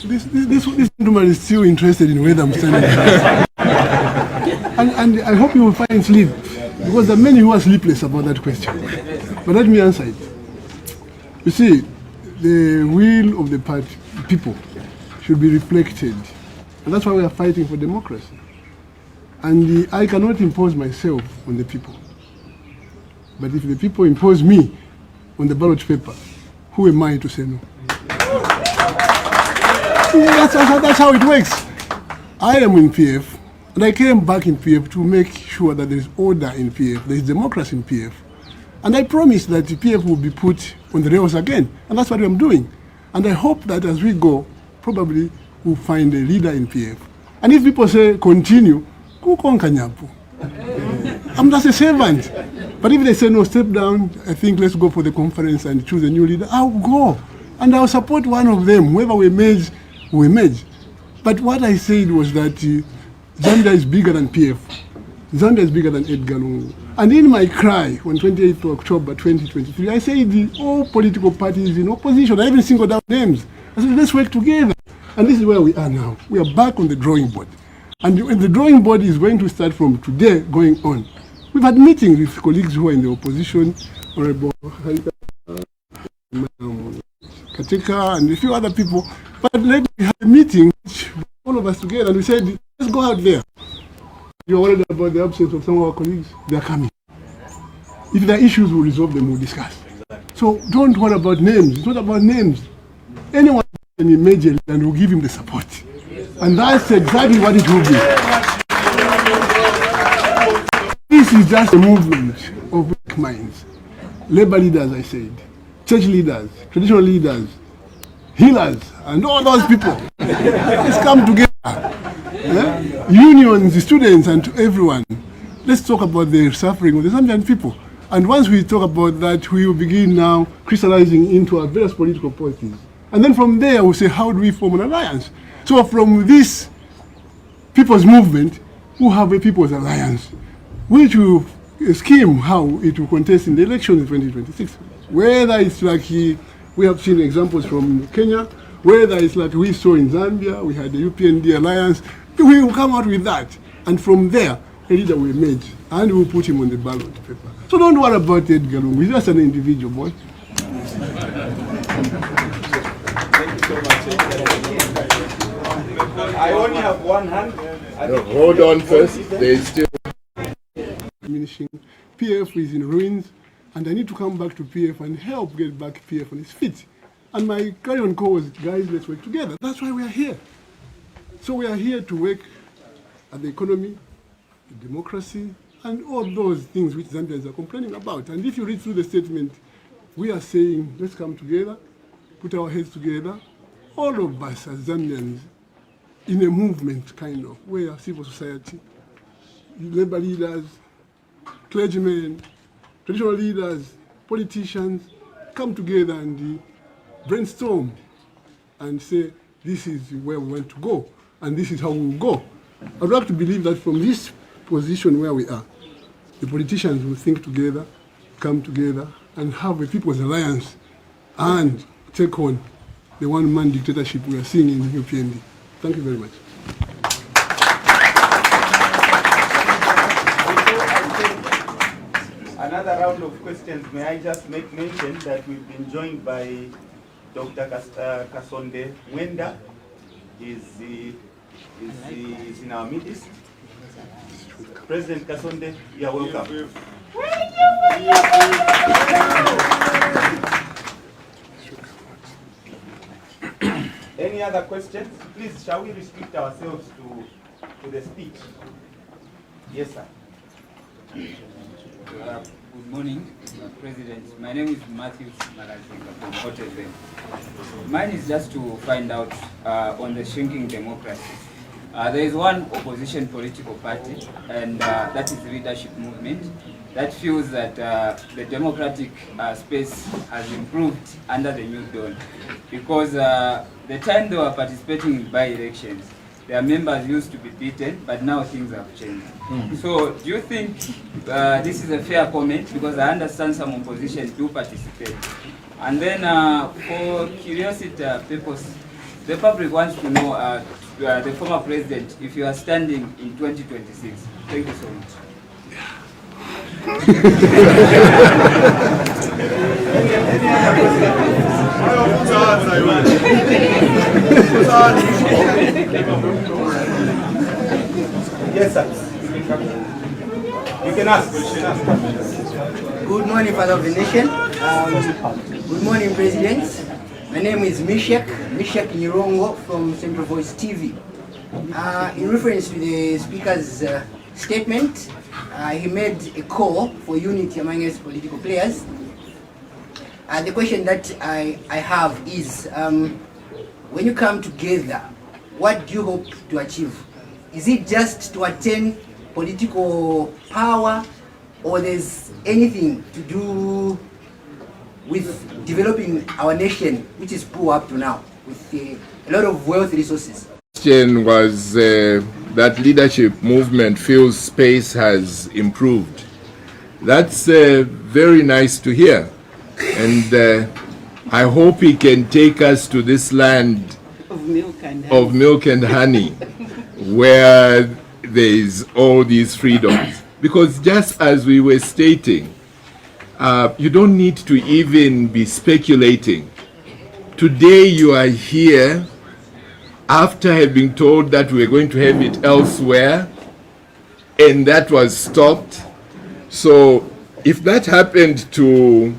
This gentleman is still interested in whether I'm standing. and I hope you will find sleep, because there are many who are sleepless about that question. But let me answer it. You see, the will of the people should be reflected. And that's why we are fighting for democracy. And I cannot impose myself on the people. But if the people impose me on the ballot paper, who am I to say no? That's how it works. I am in PF, and I came back in PF to make sure that there is order in PF, there is democracy in PF. And I promise that the PF will be put on the rails again. And that's what I'm doing. And I hope that as we go, probably we'll find a leader in PF. And if people say continue, I'm just a servant. But if they say no, step down, I think let's go for the conference and choose a new leader, I'll go. And I'll support one of them. Whoever we merge, we merge. But what I said was that Zambia is bigger than PF. Zambia is bigger than Edgar Lungu. And in my cry on 28th of October 2023, I said all political parties in opposition, I even singled out names. I said, let's work together. And this is where we are now. We are back on the drawing board. And the drawing board is going to start from today going on. We've had meetings with colleagues who are in the opposition, Honorable Katika and a few other people. But let me have a meeting, all of us together, and we said, let's go out there. You're worried about the absence of some of our colleagues, they're coming. If there are issues, we'll resolve them, we'll discuss. So don't worry about names, it's not about names. Anyone can image it and we'll give him the support. And that's exactly what it will be. This is just a movement of weak minds. Labor leaders, I said, church leaders, traditional leaders, healers, and all those people. Let's come together. Unions, students, and everyone. Let's talk about the suffering of the Zambian people. And once we talk about that, we will begin now crystallizing into our various political parties. And then from there, we'll say, how do we form an alliance? So from this people's movement, we'll have a people's alliance, which will scheme how it will contest in the election in 2026. Whether it's like we have seen examples from Kenya, whether it's like we saw in Zambia, we had the UPND alliance, we will come out with that. And from there, a leader will emerge, and we'll put him on the ballot paper. So don't worry about Edgar Lungu. He's just an individual, boy. Thank you so much. I only have one hand. No, hold on first. There is still diminishing. PF is in ruins, and I need to come back to PF and help get back PF on its feet. And my carry-on call was, guys, let's work together. That's why we are here. So we are here to work at the economy, the democracy, and all those things which Zambians are complaining about. And if you read through the statement, we are saying, let's come together, put our heads together, all of us as Zambians, in a movement, kind of, where civil society, labor leaders, clergymen, traditional leaders, politicians, come together and brainstorm and say, this is where we want to go, and this is how we will go. I'd like to believe that from this position where we are, the politicians will think together, come together, and have a people's alliance, and take on the one-man dictatorship we are seeing in UPND. Thank you very much. Another round of questions. May I just make mention that we've been joined by Dr. Kasonde Mwenda. Is in our midst. President Kasonde, you are welcome. Any other questions? Please, shall we restrict ourselves to the speech? Yes, sir. Good morning, President. My name is Matthew Marazinga from Hotel. Mine is just to find out on the shrinking democracy. There is one opposition political party, and that is the leadership movement, that feels that the democratic space has improved under the new dawn, because the time they were participating in by-elections, their members used to be beaten, but now things have changed. So do you think this is a fair comment? Because I understand some opposition do participate. And then for curiosity purpose, the public wants to know the former president, if you are standing in 2026. Thank you so much. Yes, sir. You can ask. Good morning, Father of the Nation. Good morning, President. My name is Mishek Nirongo from Central Voice TV. In reference to the Speaker's statement, he made a call for unity among his political players. The question that I have is, when you come together, what do you hope to achieve? Is it just to attain political power, or there's anything to do with developing our nation, which is poor up to now, with a lot of wealth resources? The question was that leadership movement feels space has improved. That's very nice to hear. And I hope he can take us to this land of milk and honey, where there is all these freedoms. Because just as we were stating, you don't need to even be speculating. Today you are here after having told that we were going to have it elsewhere, and that was stopped. So if that happened to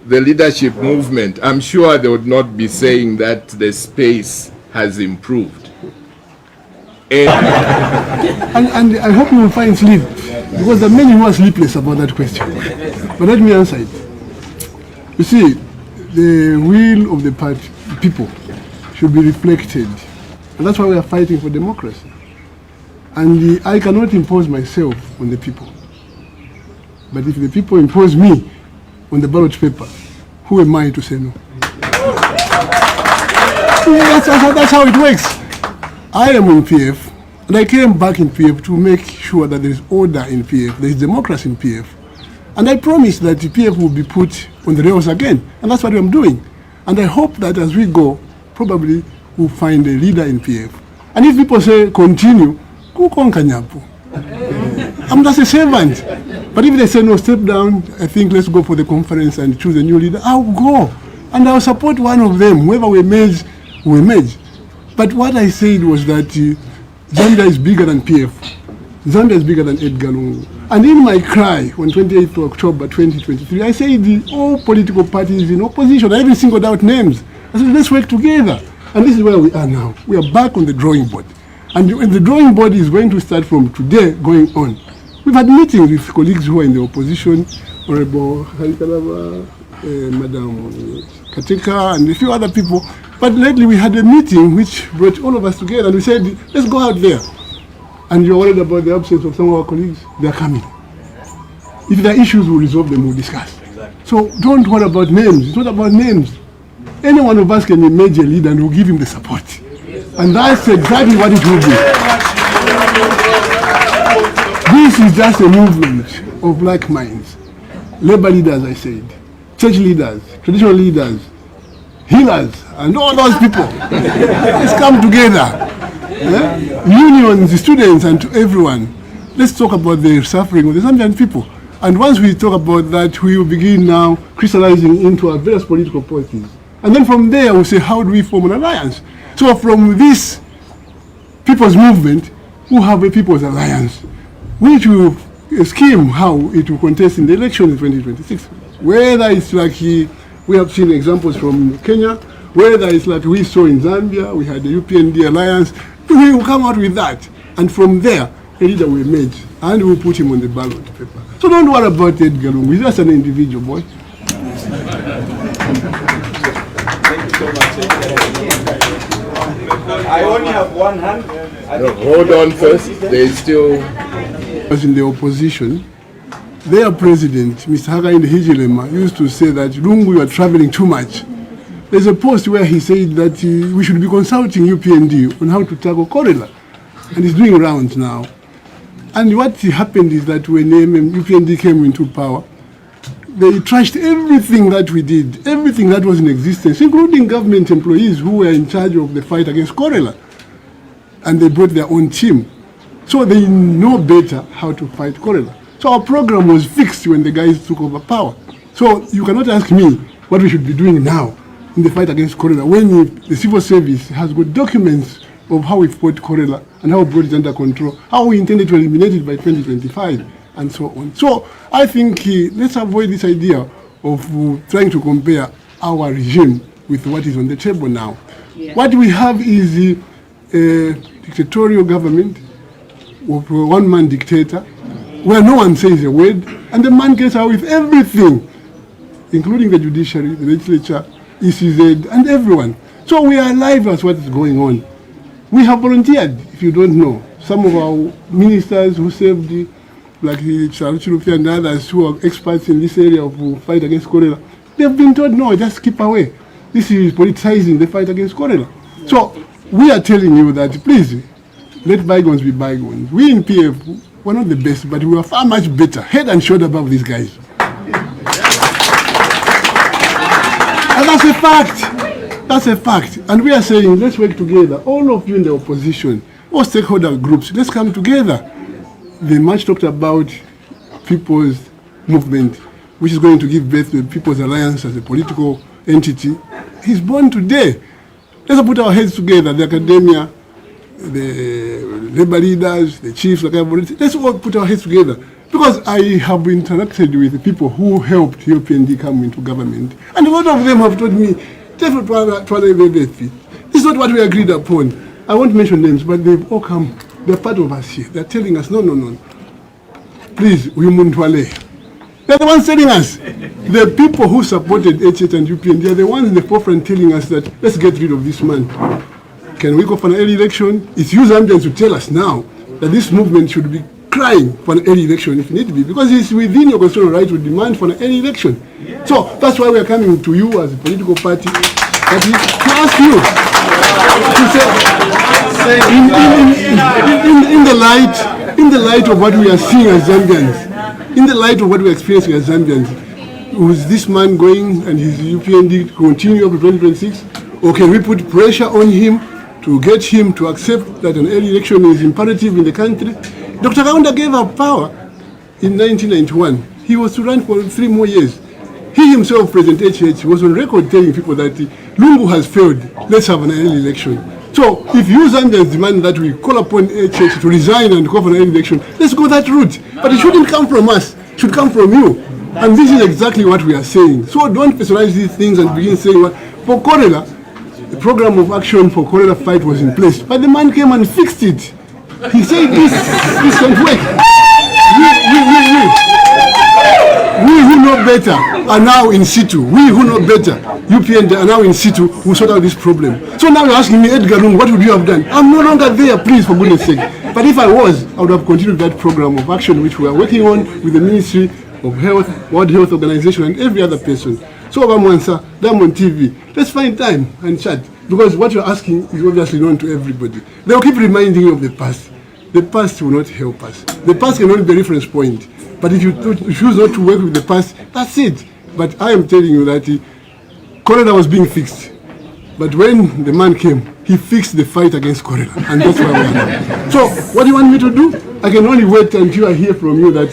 the leadership movement, I'm sure they would not be saying that the space has improved. And I hope you will find sleep, because there are many who are sleepless about that question. But let me answer it. You see, the will of the party, people, should be reflected. And that's why we are fighting for democracy. And I cannot impose myself on the people. But if the people impose me on the ballot paper, who am I to say no? That's how it works. I am in PF, and I came back in PF to make sure that there is order in PF, there is democracy in PF. And I promise that the PF will be put on the rails again. And that's what I'm doing. And I hope that as we go, probably we'll find a leader in PF. And if people say continue, I'm just a servant. But if they say no, step down, I think let's go for the conference and choose a new leader, I'll go. And I'll support one of them. Whoever we merge, we merge. But what I said was that Zambia is bigger than PF. Zambia is bigger than Edgar Lungu. And in my cry on 28th of October 2023, I said all political parties in opposition, I even singled out names. I said, let's work together. And this is where we are now. We are back on the drawing board. And the drawing board is going to start from today going on. We've had meetings with colleagues who are in the opposition, Honorable Madam Katika, and a few other people. But lately we had a meeting which brought all of us together, and we said, let's go out there. And you're worried about the absence of some of our colleagues? They're coming. If there are issues, we'll resolve them, we'll discuss. Exactly. So don't worry about names. It's not about names. Any one of us can emerge a leader and we'll give him the support. And that's exactly what it will be. This is just a movement of like minds. Labor leaders, I said, church leaders, traditional leaders, healers, and all those people. Let's come together. Unions, students, and to everyone. Let's talk about the suffering of the Zambian people. And once we talk about that, we will begin now crystallizing into our various political parties. And then from there, we'll say, how do we form an alliance? So from this people's movement, we'll have a people's alliance, which will scheme how it will contest in the election in 2026. Whether it's like we have seen examples from Kenya, whether it's like we saw in Zambia, we had the UPND alliance, we will come out with that. And from there, a leader will emerge, and we'll put him on the ballot paper. So don't worry about Edgar Lungu. He's just an individual, boy. I only have one hand. No, hold on first. There's still... As in the opposition, their president, Mr. Hakainde Hichilema, used to say that Lungu, you are traveling too much. There's a post where he said that we should be consulting UPND on how to tackle cholera. And he's doing rounds now. And what happened is that when UPND came into power, They trashed everything that we did, everything that was in existence, including government employees who were in charge of the fight against cholera. And they brought their own team. So they know better how to fight cholera. So our program was fixed when the guys took over power. So you cannot ask me what we should be doing now in the fight against cholera when the civil service has got documents of how we fought cholera and how we brought it under control, how we intended to eliminate it by 2025, and so on. So I think let's avoid this idea of trying to compare our regime with what is on the table now. Yeah. What we have is a dictatorial government of a one-man dictator where no one says a word, and the man gets out with everything, including the judiciary, the legislature, ECL, and everyone. So we are alive as what is going on. We have volunteered, if you don't know. Some of our ministers who served, like Cholera and others who are experts in this area of fight against cholera, they've been told, no, just keep away. This is politicizing the fight against cholera. So we are telling you that, please, let bygones be bygones. We in PF, we're not the best, but we are far much better, head and shoulder above these guys. And that's a fact. That's a fact. And we are saying, let's work together. All of you in the opposition, all stakeholder groups, let's come together. The much talked about People's Movement, which is going to give birth to the People's Alliance as a political entity, is born today. Let's put our heads together, the academia, the labor leaders, the chiefs, let's all put our heads together. Because I have interacted with the people who helped UPND come into government, and a lot of them have told me, this is not what we agreed upon. I won't mention names, but they've all come. They're part of us here. They're telling us, no. Please, we muntwale. They're the ones telling us. The people who supported HH and UPND are the ones in the forefront telling us that let's get rid of this man. Can we go for an early election? It's you Zambians to tell us now that this movement should be crying for an early election if need be, because it's within your constitutional right to demand for an early election. Yeah. So that's why we are coming to you as a political party to ask you to say, in the light of what we are seeing as Zambians, in the light of what we are experiencing as Zambians, was this man going and his UPND continue up to 2026, or can we put pressure on him to get him to accept that an early election is imperative in the country? Dr. Kaunda gave up power in 1991. He was to run for 3 more years. He himself, President HH, was on record telling people that Lungu has failed, let's have an early election. So if you Zambians demand that we call upon HH to resign and call for an early election, let's go that route. But it shouldn't come from us, it should come from you. And this is exactly what we are saying. So don't personalize these things and begin saying, well, for cholera, the program of action for cholera fight was in place, but the man came and fixed it. He said this can work. We who know better are now in situ. We who know better, UPND, are now in situ who sort out this problem. So now you're asking me, Edgar Lungu, what would you have done? I'm no longer there, please, for goodness sake. But if I was, I would have continued that program of action which we are working on with the Ministry of Health, World Health Organization, and every other person. So, Bamwansa, them on TV, let's find time and chat. Because what you're asking is obviously known to everybody. They'll keep reminding you of the past. The past will not help us. The past can only be a reference point. But if you choose not to work with the past, that's it. But I am telling you that cholera was being fixed. But when the man came, he fixed the fight against cholera. And that's why we are now. So, what do you want me to do? I can only wait until I hear from you that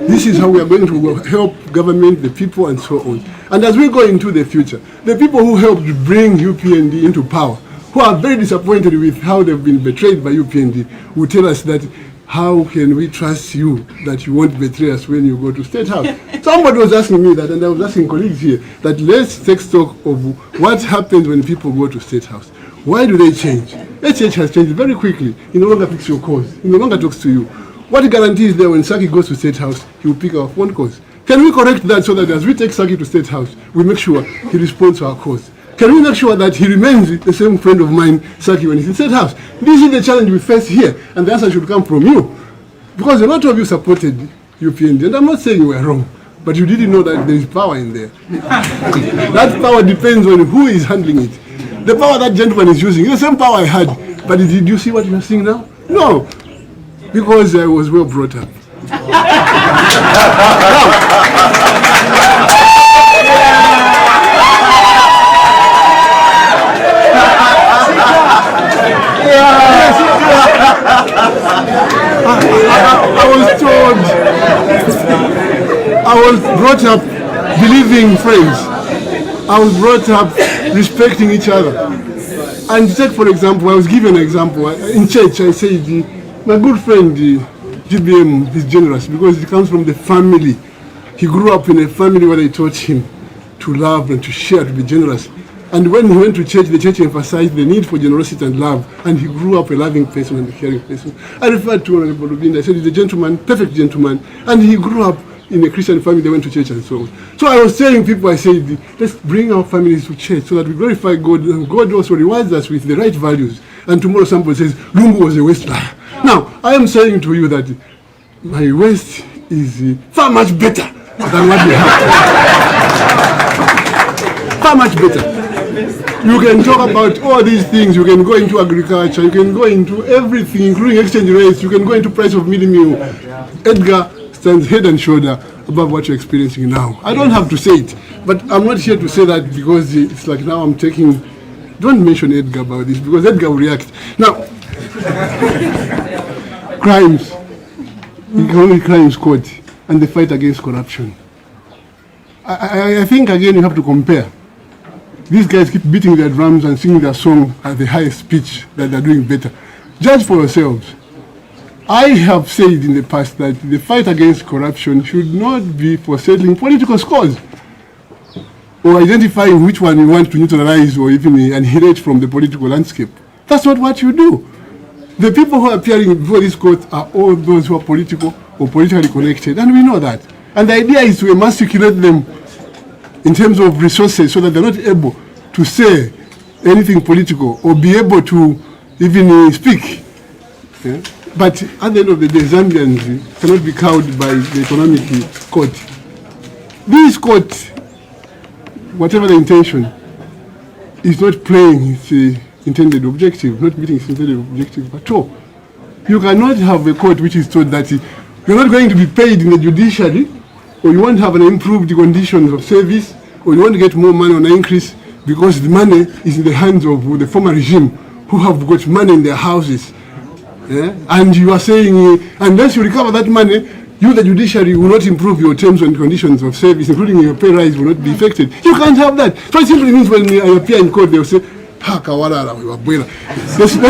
this is how we are going to help government, the people, and so on. And as we go into the future, the people who helped bring UPND into power, who are very disappointed with how they've been betrayed by UPND, will tell us that how can we trust you that you won't betray us when you go to State House? Somebody was asking me that, and I was asking colleagues here, that let's take stock of what happens when people go to State House. Why do they change? HH has changed very quickly. He no longer picks your calls. He no longer talks to you. What guarantee is there when Saki goes to State House, he will pick our phone calls? Can we correct that so that as we take Saki to State House, we make sure he responds to our calls? Can we make sure that he remains the same friend of mine, Saki, when he's in State House? This is the challenge we face here, and the answer should come from you. Because a lot of you supported UPND, and I'm not saying you were wrong, but you didn't know that there is power in there. That power depends on who is handling it. The power that gentleman is using is the same power I had, but did you see what you're seeing now? No, because I was well brought up. I was brought up believing friends. I was brought up respecting each other. And take for example, I was given an example. In church, I said, my good friend, GBM, is generous because he comes from the family. He grew up in a family where they taught him to love and to share, to be generous. And when he went to church, the church emphasized the need for generosity and love. And he grew up a loving person and a caring person. I referred to Honorable Rubinda. I said, he's a gentleman, perfect gentleman. And he grew up in a Christian family. They went to church and so on. So I was telling people, I said, let's bring our families to church so that we glorify God. And God also rewards us with the right values. And tomorrow somebody says, Lungu was a waster. Now, I am saying to you that my waste is far much better than what we have. Far much better. You can talk about all these things. You can go into agriculture. You can go into everything, including exchange rates. You can go into price of meal. Edgar stands head and shoulder above what you're experiencing now. I don't have to say it, but I'm not here to say that because it's like now I'm taking... Don't mention Edgar about this because Edgar will react. Now, crimes, economic crimes court, and the fight against corruption. I think again you have to compare. These guys keep beating their drums and singing their song at the highest pitch that they're doing better. Judge for yourselves. I have said in the past that the fight against corruption should not be for settling political scores or identifying which one you want to neutralize or even annihilate from the political landscape. That's not what you do. The people who are appearing before this court are all those who are political or politically connected, and we know that. And the idea is to emasculate them in terms of resources so that they're not able to say anything political or be able to even speak. Yeah? But at the end of the day, Zambians cannot be cowed by the economic court. This court, whatever the intention, is not playing its intended objective, not meeting its intended objective at all. You cannot have a court which is told that you're not going to be paid in the judiciary, or you won't have an improved conditions of service, or you want to get more money on an increase because the money is in the hands of the former regime who have got money in their houses. Yeah? And you are saying, unless you recover that money, you, the judiciary, will not improve your terms and conditions of service, including your pay rise will not be affected. You can't have that. So it simply means when I appear in court, they will say, let's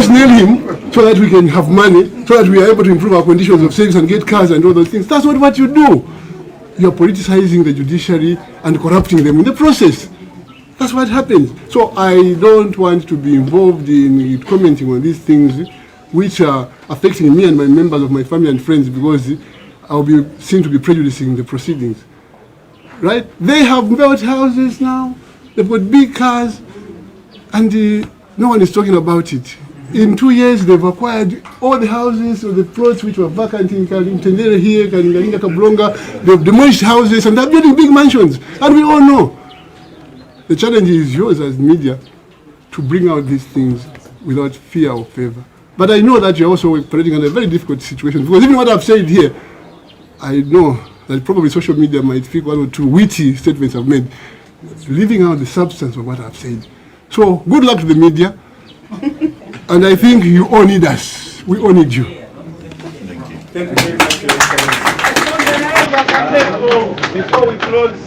nail him so that we can have money, so that we are able to improve our conditions of service and get cars and all those things. That's not what you do. You're politicizing the judiciary and corrupting them in the process. That's what happens. So I don't want to be involved in commenting on these things which are affecting me and my members of my family and friends because I'll be seen to be prejudicing the proceedings. Right? They have built houses now, they've got big cars, and no one is talking about it. In 2 years, they've acquired all the houses or the plots which were vacant in Tendere here, in Kablonga. They've demolished houses and they're building big mansions. And we all know. The challenge is yours as media to bring out these things without fear or favor. But I know that you're also operating under a very difficult situation because even what I've said here, I know that probably social media might think one or two witty statements I've made, leaving out the substance of what I've said. So good luck to the media. And I think you all need us. We all need you. Thank you very much, Your Excellency. Before we close,